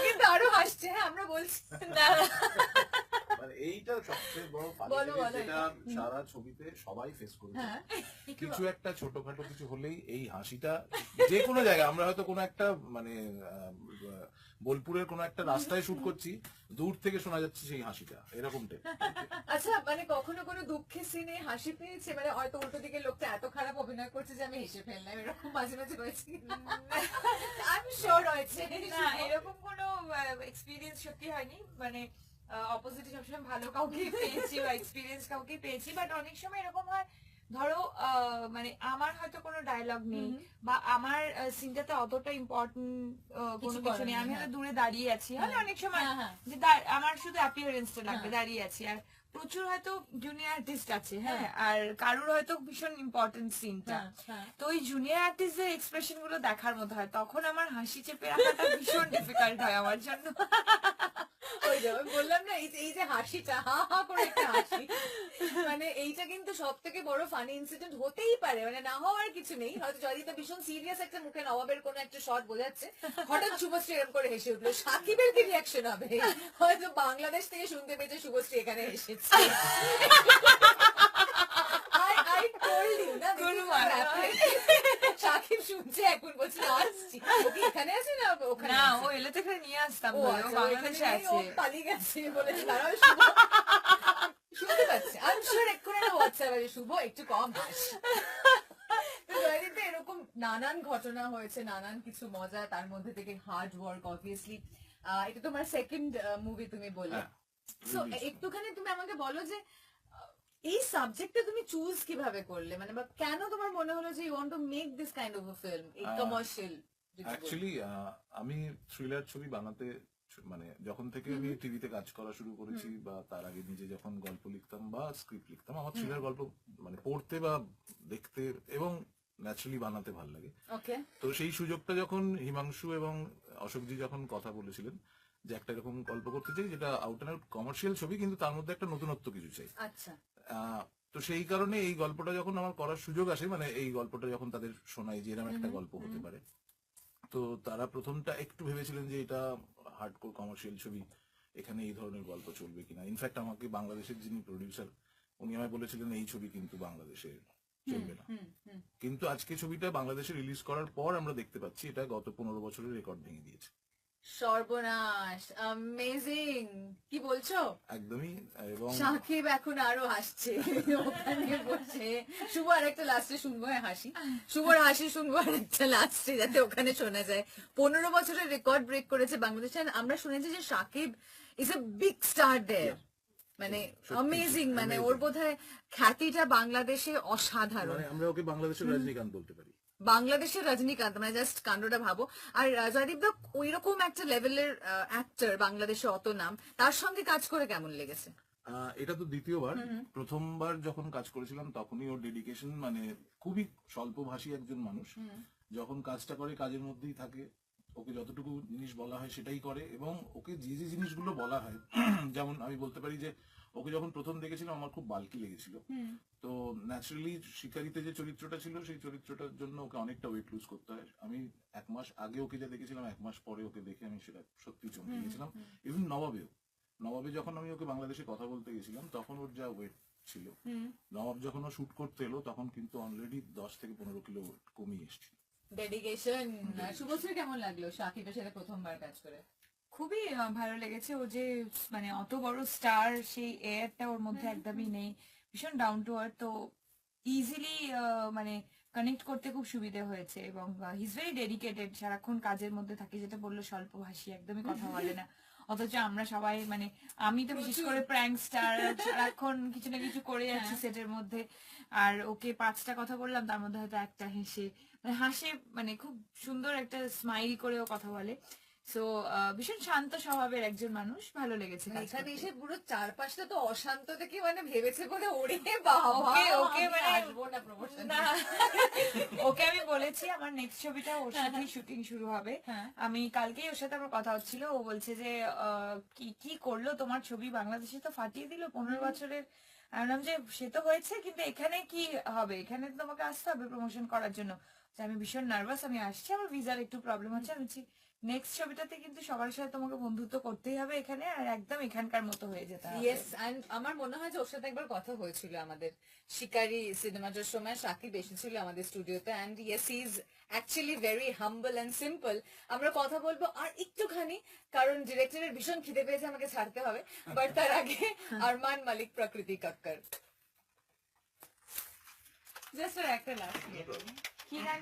কিন্তু আরো হাসছে। হ্যাঁ, আমরা বলছি না, মানে এইটা সবচেয়ে বড় ফানি যেটা সারা ছবিতে সবাই ফেস করেছে। কিছু একটা ছোটখাটো কিছু হলেই এই হাসিটা যে কোনো জায়গায়, আমরা হয়তো কোনো একটা মানে বোলপুরের কোনো একটা রাস্তায় শুট করছি, দূর থেকে শোনা যাচ্ছে সেই হাসিটা, এরকমটা। আচ্ছা, মানে কখনো কোনো দুঃখের সিনে হাসি পেয়েছে, মানে হয়তো উল্টো দিকে লোকটা এত খারাপ অভিনয় করছে যে আমি হেসে ফেললাম, এরকম মাঝে মাঝে হয়েছে? আমি শিওর হয়েছে না, এরকম কোনো এক্সপিরিয়েন্স সত্যি হয়নি। মানে অপোজিটে সবসময় ভালো কাউকে পেয়েছি বা এক্সপিরিয়েন্স কাউকে পেয়েছি, বাট অনেক সময় এরকম হয়, ধরো মানে আমার হয়তো কোনো ডায়লগ নেই বা আমার সিনটাতে অতটা ইম্পর্টেন্ট কোনো কিছু নেই, আমি হয়তো দূরে দাঁড়িয়ে আছি, মানে অনেক সময় যে আমার শুধু অ্যাপিয়ারেন্সটা লাগবে, দাঁড়িয়ে আছি, আর প্রচুর হয়তো জুনিয়র আর্টিস্ট আছে, হ্যাঁ, আর কারুর হয়তো ভীষণ ইম্পর্টেন্ট সিনটা, তো ওই জুনিয়র আর্টিস্টদের এক্সপ্রেশন গুলো দেখার মতো হয়, তখন আমার হাসি চেপে রাখাটা ভীষণ ডিফিকাল্ট হয় আমার জন্য। বললাম না, এই যে হাসিটা, হা হা করে একটা হাসি, মানে এইটা কিন্তু সব থেকে বড় ফানি ইনসিডেন্ট হতেই পারে, মানে না হওয়ার কিছু নেই। হয়তো জয়দীপা ভীষণ সিরিয়াস একটা মুখে নবাবের কোন একটা শট বোঝাচ্ছে, হঠাৎ শুভশ্রী এরকম করে হেসে উঠলো, সাকিবের কি রিয়াকশন হবে? হয়তো বাংলাদেশ থেকে শুনতে পেয়েছে শুভশ্রী এখানে হেসেছে। সাকিব শুনছে এখন, বলছে আসছি, এখানে আছে না ওখানে, না ও এলে তো এখানে নিয়ে আসতাম, বাংলাদেশে আছে, পালিয়ে গেছে বলেছে, দাঁড়াও শুনতে পাচ্ছে, আমি শিওর এক্ষুনি একটা হোয়াটসঅ্যাপ আছে, শুভ একটু কম হাস। এরকম নানান ঘটনা হয়েছে, নানান কিছু মজা, তার মধ্যে থেকে হার্ড ওয়ার্ক অবভিয়াসলি। এটা তোমার সেকেন্ড মুভি তুমি বললে, সো একটুখানি তুমি আমাকে বলো যে এই সাবজেক্টটা তুমি চুজ কিভাবে করলে, মানে বা কেন তোমার মনে হলো যে you want to make this kind of a film, এই কমার্শিয়াল? অ্যাকচুয়ালি আমি থ্রিলার ছবি বানাতে, মানে যখন থেকে আমি টিভিতে কাজ করা শুরু করেছি বা তার আগে নিজে যখন গল্প লিখতাম বা স্ক্রিপ্ট লিখতাম, আমার থ্রিলার গল্প মানে পড়তে বা দেখতে এবং ন্যাচারালি বানাতে ভালো লাগে। তো সেই সুযোগটা যখন হিমাংশু এবং অশোকজি যখন কথা বলেছিলেন যে একটা এরকম গল্প করতে চাই যেটা আউট অ্যান্ড আউট কমার্শিয়াল ছবি, কিন্তু তার মধ্যে একটা নতুনত্ব কিছু চাই, আচ্ছা, তো সেই কারণে এই গল্পটা যখন আমার করার সুযোগ আসে, মানে এই গল্পটা যখন তাদের শোনাই যে এরকম একটা গল্প হতে পারে, তো তারা প্রথমটা একটু ভেবেছিলেন যে এটা হার্ডকোর কমার্শিয়াল ছবি, এখানে এই ধরনের গল্প চলবে কিনা। ইনফ্যাক্ট আমাকে বাংলাদেশের যিনি প্রডিউসার, উনি আমায় বলেছিলেন এই ছবি কিন্তু বাংলাদেশে চলবে না, কিন্তু আজকে ছবিটা বাংলাদেশে রিলিজ করার পর আমরা দেখতে পাচ্ছি এটা গত 15 বছরের রেকর্ড ভেঙে দিয়েছে। সর্বনাশ, অ্যামেজিং, কি বলছো? একদমই। এবং সাকিব এখন আরো হাসছে ওখানে বসে। শুভ আর একটা লাস্টে শুনবো, হাসি, শুভর হাসি শুনবো আর একটা লাস্টে, যাতে ওখানে শোনা যায়। 15 বছরের রেকর্ড ব্রেক করেছে বাংলাদেশে, আমরা শুনেছি যে Shakib is a big star there, মানে অ্যামেজিং, মানে ওর বোধহয় খ্যাতিটা বাংলাদেশে অসাধারণ, মানে আমরা ওকে বাংলাদেশের রজনীকান্ত বলতে পারি, বাংলাদেশের রজনীকান্ত, মানে জাস্ট কাণ্ডটা ভাবো। আর জয়দীপ দা ওইরকম একটা লেভেলের অ্যাক্টর, বাংলাদেশে অত নাম, তার সঙ্গে কাজ করে কেমন লেগেছে? এটা তো দ্বিতীয়বার। প্রথমবার যখন কাজ করেছিলাম তখনই ওর ডেডিকেশন, মানে খুবই স্বল্পভাষী একজন মানুষ, যখন কাজটা করে কাজের মধ্যেই থাকে, ওকে যতটুকু জিনিস বলা হয় সেটাই করে, এবং ওকে যে যে জিনিসগুলো বলা হয় যেমন আমি বলতে পারি যে ওকে যখন প্রথম দেখেছিলাম আমার খুব বালকি লেগেছিল, তো ন্যাচারালি শিকারিতে যে চরিত্রটা ছিল সেই চরিত্রটার জন্য ওকে অনেকটা ওয়েট লুজ করতে হয়। আমি 1 মাস আগে ওকে যা দেখেছিলাম, 1 মাস পরে ওকে দেখে আমি সেটা সত্যি চমকে গেছিলাম। ইভেন নবাবে যখন আমি ওকে বাংলাদেশে কথা বলতে গেছিলাম তখন ওর যা ওয়েট ছিল, নবাব যখন ও শুট করতে এলো তখন কিন্তু অলরেডি 10 থেকে 15 কিলো ওয়েট কমিয়ে এসেছিল। ডেডিকেশন। শুভশ্রী কেমন লাগলো সাকিবের সাথে প্রথমবার কাজ করে? খুবই ভালো লেগেছে, ও যে মানে অত বড় স্টার, সেই এয়ারটা ওর মধ্যে একদমই নেই, ভীষণ ডাউন টু আর্থ, তো ইজিলি মানে কানেক্ট করতে খুব সুবিধা হয়েছে, এবং হি ইজ ভেরি ডেডিকেটেড, সারাক্ষণ কাজের মধ্যে থাকে, যেটা বললো স্বল্পভাষী, একদমই কথা বলে না, অথচ আমরা সবাই মানে আমি তো বিশেষ করে প্র্যাঙ্ক স্টার, সারাক্ষণ কিছু না কিছু করে যাচ্ছি সেটের মধ্যে, আর ওকে 5টা কথা বললাম তার মধ্যে হয়তো একটা হাসে, মানে খুব সুন্দর একটা স্মাইল করেও কথা বলে। সো ভীষণ শান্ত স্বভাবের একজন মানুষ, ভালো লেগেছে কাজ এখানে করতে। এসে পুরো চারপাশটা তো অশান্ত থেকে মানে ভেবেছে বলে ওরে বাবা ওকে আমি মানে আসবো না প্রমোশন না, ওকে আমি বলেছি আমার নেক্সট ছবিটা ওর সাথেই শুটিং শুরু হবে। হ্যাঁ। আমি কালকেই ওর সাথে আমার কথা হচ্ছিল, ও বলছে যে কি কি করলো তোমার ছবি বাংলাদেশে তো ফাটিয়ে দিল 15 বছরের। আমি বললাম যে সে তো হয়েছে, কিন্তু এখানে কি হবে, এখানে তো তোমাকে আসতে হবে প্রমোশন করার জন্য। তো আমি ভীষণ নার্ভাস, আমি আসছি, আমার ভিসার একটু প্রবলেম হচ্ছে। আমি বলছি নেক্সট ছবিটাতে কিন্তু সবার সাথে তোমাকে বন্ধুত্ব করতেই হবে এখানে, আর একদম এখানকার মতো হয়ে যেতে হবে। ইয়েস, এন্ড আমার মনে হয় যে ওর সাথে একবার কথা হয়েছিল আমাদের শিকারি সিনেমাটার সময়। সাকিব এসেছিল আমাদের স্টুডিওতে, and yes he is actually very humble and simple. আমরা কথা বলবো আর একটুখানি, কারণ ডিরেক্টরের ভীষণ খিদে পেয়েছে, আমাকে ছাড়তে হবে। বাট তার আগে আরমান মালিক, প্রকৃতি কাক্কর। জাস্ট একটা লাস্ট কি গান